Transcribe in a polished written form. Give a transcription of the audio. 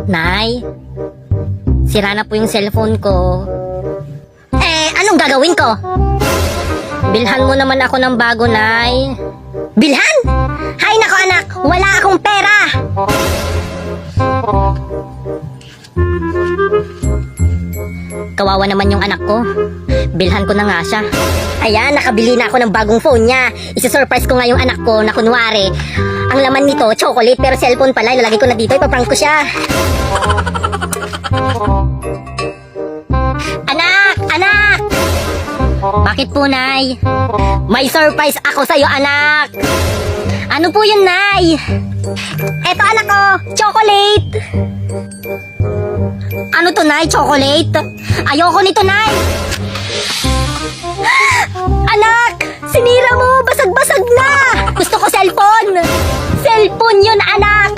Nay, sira na po yung cellphone ko. Anong gagawin ko? Bilhan mo naman ako ng bago, Nay. Bilhan? Hay nako anak, wala akong pera. Kawawa naman yung anak ko. Bilhan ko na nga siya. Ayan, nakabili na ako ng bagong phone niya. Isi-surprise ko nga yung anak ko na kunwari, ang laman nito, chocolate, pero cellphone pala. Ilalagay ko na dito, ipaprank ko siya. Anak! Anak! Bakit po, Nay? May surprise ako sa'yo, anak! Ano po yun, Nay? Eto, anak ko, chocolate! Ano to, Nay? Chocolate? Ayoko nito, Nay! Anak! Sinira mo! Basag-basag na! Gusto ko cellphone! Cellphone yun, anak!